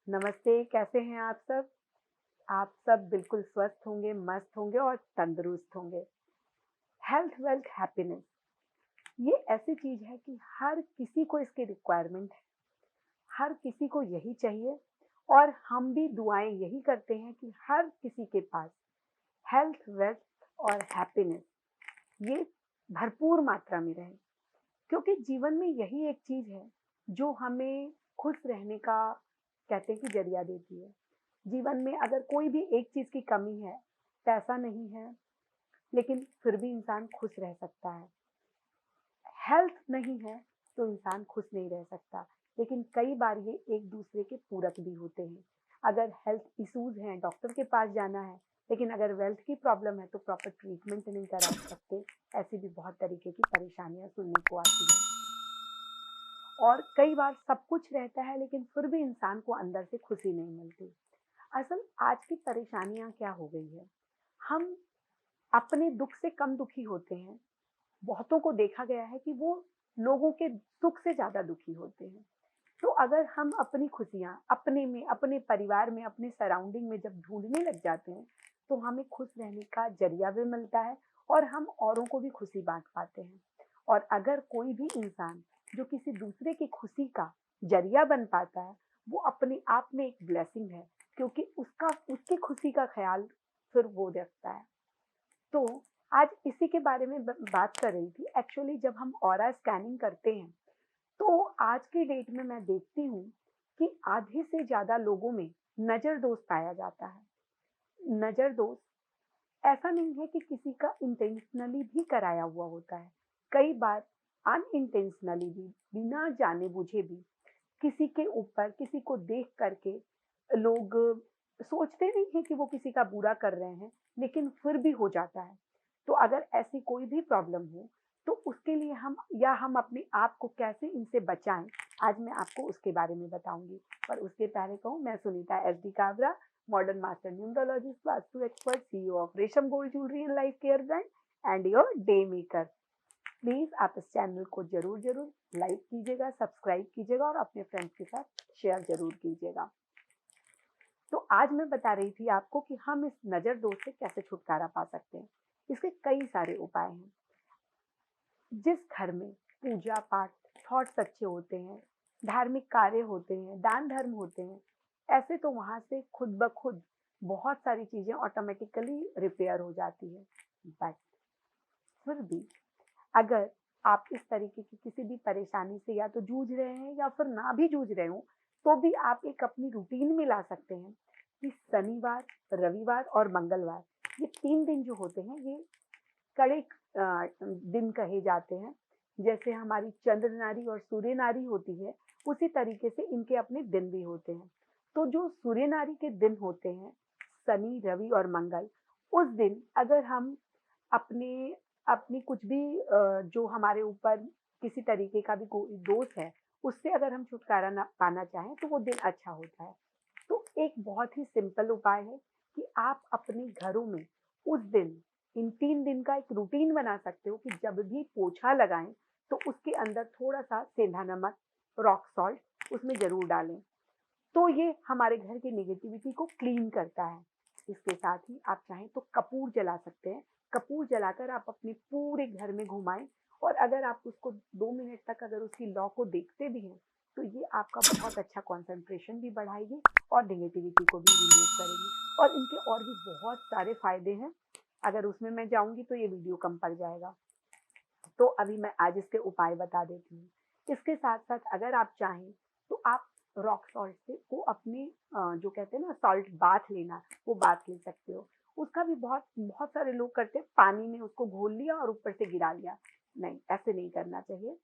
नमस्ते, कैसे हैं आप सब? आप सब बिल्कुल स्वस्थ होंगे, मस्त होंगे और तंदुरुस्त होंगे। हेल्थ, वेल्थ, हैप्पीनेस ये ऐसी चीज़ है कि हर किसी को इसकी रिक्वायरमेंट है, हर किसी को यही चाहिए और हम भी दुआएँ यही करते हैं कि हर किसी के पास हेल्थ, वेल्थ और हैप्पीनेस ये भरपूर मात्रा में रहे। क्योंकि जीवन में यही एक चीज़ है, जो हमें खुश रहने का कहते हैं कि ज़रिया देती है। जीवन में अगर कोई भी एक चीज़ की कमी है, पैसा नहीं है, लेकिन फिर भी इंसान खुश रह सकता है। हेल्थ नहीं है, तो इंसान खुश नहीं रह सकता, लेकिन कई बार ये एक-दूसरे के पूरक भी होते हैं। अगर हेल्थ इश्यूज़ हैं, डॉक्टर के पास जाना है, लेकिन अगर वेल्थ की प्रॉब्लम है, तो प्रॉपर ट्रीटमेंट नहीं करा सकते। ऐसी भी बहुत तरीके की परेशानियाँ सुनने को आती हैं। और कई बार सब कुछ रहता है, लेकिन फिर भी इंसान को अंदर से खुशी नहीं मिलती। असल आज की परेशानियाँ क्या हो गई है, हम अपने दुःख से कम दुखी होते हैं। बहुतों को देखा गया है कि वो लोगों के सुख से ज़्यादा दुखी होते हैं। तो अगर हम अपनी खुशियाँ अपने में, अपने परिवार में, अपने सराउंडिंग में जब ढूँढने लग जाते हैं, तो हमें खुश रहने का ज़रिया भी मिलता है और हम औरों को भी खुशी बाँट पाते हैं। और अगर कोई भी इंसान जो किसी दूसरे की खुशी का ज़रिया बन पाता है, वो अपने आप में एक ब्लेसिंग है, क्योंकि उसका उसकी खुशी का ख़्याल फिर वो रखता है। तो आज इसी के बारे में बात कर रही थी। एक्चुअली जब हम ऑरा स्कैनिंग करते हैं, तो आज की डेट में मैं देखती हूँ कि आधे से ज़्यादा लोगों में नज़र दोष पाया जाता है। नज़र दोष ऐसा नहीं है कि किसी का इंटेंशनली भी कराया हुआ होता है। कई बार अनइंटेंशनली भी, बिना जाने-बूझे भी किसी के ऊपर, किसी को देख करके लोग सोचते नहीं हैं कि वो किसी का बुरा कर रहे हैं, लेकिन फिर भी हो जाता है। तो अगर ऐसी कोई भी प्रॉब्लम हो, तो उसके लिए हम अपने आप को कैसे इनसे बचाएँ, आज मैं आपको उसके बारे में बताऊँगी। पर उसके पहले कहूँ, मैं Sunita SD Kabra, modern master numerologist, vastu expert, CEO of Resham gold jewellery and life care brand and your day maker. Please आप इस चैनल को ज़रूर लाइक कीजिएगा, सब्सक्राइब कीजिएगा और अपने फ्रेंड्स के साथ शेयर ज़रूर कीजिएगा। तो आज मैं बता रही थी आपको कि हम इस नज़र दोष से कैसे छुटकारा पा सकते हैं। इसके कई सारे उपाय हैं। जिस घर में पूजा-पाठ, थॉट्स अच्छे होते हैं, धार्मिक कार्य होते हैं, दान-धर्म होते हैं, ऐसे तो वहाँ से खुद ब खुद बहुत सारी चीज़ें ऑटोमैटिकली रिपेयर हो जाती हैं। बट फिर भी अगर आप इस तरीके की किसी भी परेशानी से या तो जूझ रहे हैं या फिर ना भी जूझ रहे हो, तो भी आप एक अपनी रूटीन में ला सकते हैं कि शनिवार, रविवार और मंगलवार ये 3 दिन जो होते हैं ये कड़े दिन कहे जाते हैं। जैसे हमारी चंद्र नारी और सूर्य नारी होती है, उसी तरीके से इनके अपने दिन भी होते हैं। तो जो सूर्य नारी के दिन होते हैं, शनि, रवि और मंगल, उस दिन अगर हम अपने अपनी कुछ भी जो हमारे ऊपर किसी तरीके का भी कोई दोष है, उससे अगर हम छुटकारा ना पाना चाहें, तो वो दिन अच्छा होता है। तो एक बहुत ही सिंपल उपाय है कि आप अपने घरों में उस दिन, इन 3 दिन का एक रूटीन बना सकते हो कि जब भी पोछा लगाएँ, तो उसके अंदर थोड़ा-सा सेंधा नमक, रॉक सॉल्ट उसमें ज़रूर डालें। तो ये हमारे घर की नेगेटिविटी को क्लीन करता है। इसके साथ ही आप चाहें तो कपूर जला सकते हैं। कपूर जलाकर आप अपने पूरे घर में घुमाएँ और अगर आप उसको 2 मिनट तक अगर उसकी लौ को देखते भी हैं, तो ये आपका बहुत अच्छा कंसंट्रेशन भी बढ़ाएगी और नेगेटिविटी को भी रिमूव करेगी और इनके और भी बहुत सारे फ़ायदे हैं। अगर उसमें मैं जाऊँगी तो ये वीडियो कम पड़ जाएगा। तो अभी मैं आज इसके उपाय बता देती हूँ। इसके साथ-साथ अगर आप चाहें, तो आप रॉक सॉल्ट से वो अपनी जो कहते हैं ना सॉल्ट बाथ लेना, वो बाथ ले सकते हो। उसका भी बहुत बहुत सारे लोग करते हैं, पानी में उसको घोल लिया और ऊपर से गिरा लिया। नहीं, ऐसे नहीं करना चाहिए।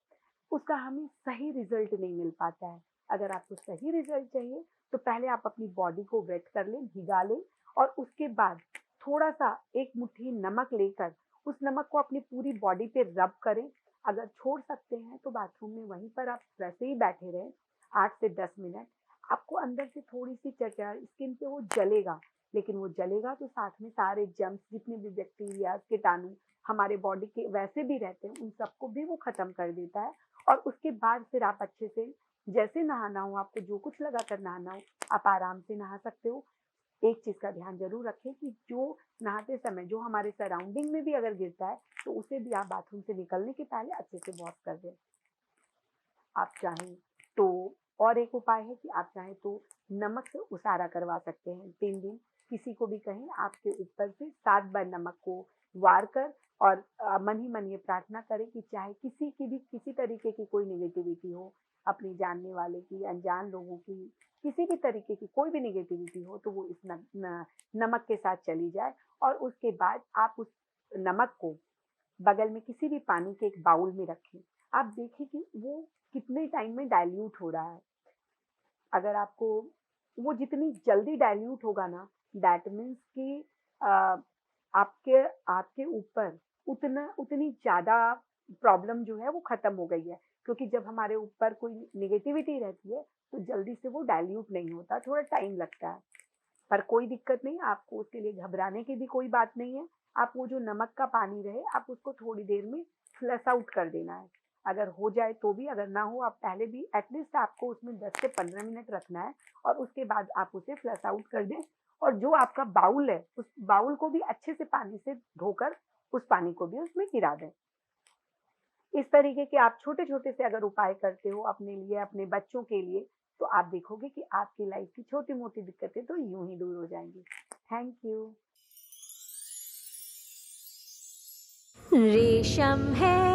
उसका हमें सही रिज़ल्ट नहीं मिल पाता है। अगर आपको सही रिज़ल्ट चाहिए, तो पहले आप अपनी बॉडी को वेट कर लें, भिगा लें और उसके बाद थोड़ा-सा 1 मुट्ठी नमक लेकर उस नमक को अपनी पूरी बॉडी पे रब करें। अगर छोड़ सकते हैं, तो बाथरूम में वहीं पर आप वैसे ही बैठे रहें 8 से 10 मिनट। आपको अंदर से थोड़ी-सी चिड़चिड़ा स्किन पे वो जलेगा, लेकिन वो जलेगा तो साथ में सारे जर्म्स जितने भी बैक्टीरिया, कीटाणु हमारे बॉडी के वैसे भी रहते हैं, उन सबको भी वो खत्म कर देता है और उसके बाद फिर आप अच्छे से जैसे नहाना हो, आपको जो कुछ लगाकर नहाना हो, आप आराम से नहा सकते हो। एक चीज़ का ध्यान ज़रूर रखें कि जो नहाते समय जो हमारे सराउंडिंग में भी अगर गिरता है, तो उसे भी आप बाथरूम से निकलने के पहले अच्छे से वॉश कर दें। आप चाहें तो और एक उपाय है कि आप चाहें तो नमक से उसारा करवा सकते हैं 3 दिन। किसी को भी कहें आपके ऊपर से 7 बार नमक को वार कर और मन ही मन ये प्रार्थना करें कि चाहे किसी की भी किसी तरीके की कोई नेगेटिविटी हो, अपने जानने वाले की, अनजान लोगों की, किसी भी तरीके की कोई भी नेगेटिविटी हो, तो वो इस नमक के साथ चली जाए और उसके बाद आप उस नमक को बगल में किसी भी पानी के एक बाउल में रखें। आप देखें कि वो कितने टाइम में डाइल्यूट हो रहा है। अगर आपको वो जितनी जल्दी डाइल्यूट होगा ना, दैट मीन्स कि अ, आपके आपके ऊपर उतनी ज़्यादा प्रॉब्लम जो है वो खत्म हो गई है। क्योंकि जब हमारे ऊपर कोई नेगेटिविटी रहती है, तो जल्दी से वो डाइल्यूट नहीं होता, थोड़ा टाइम लगता है। पर कोई दिक्कत नहीं, आपको उसके लिए घबराने की भी कोई बात नहीं है। आप वो जो नमक का पानी रहे, आप उसको थोड़ी देर में फ्लश आउट कर देना है। अगर हो जाए तो भी, अगर ना हो आप पहले भी एटलीस्ट आपको उसमें 10 से 15 मिनट रखना है और उसके बाद आप उसे फ्लश आउट कर दें और जो आपका बाउल है, उस बाउल को भी अच्छे से पानी से धोकर उस पानी को भी उसमें गिरा दें। इस तरीके के आप छोटे-छोटे से अगर उपाय करते हो अपने लिए, अपने बच्चों के लिए, तो आप देखोगे कि आपकी लाइफ की छोटी-मोटी दिक्कतें तो यूँ ही दूर हो जाएँगी। Thank you. रेशम है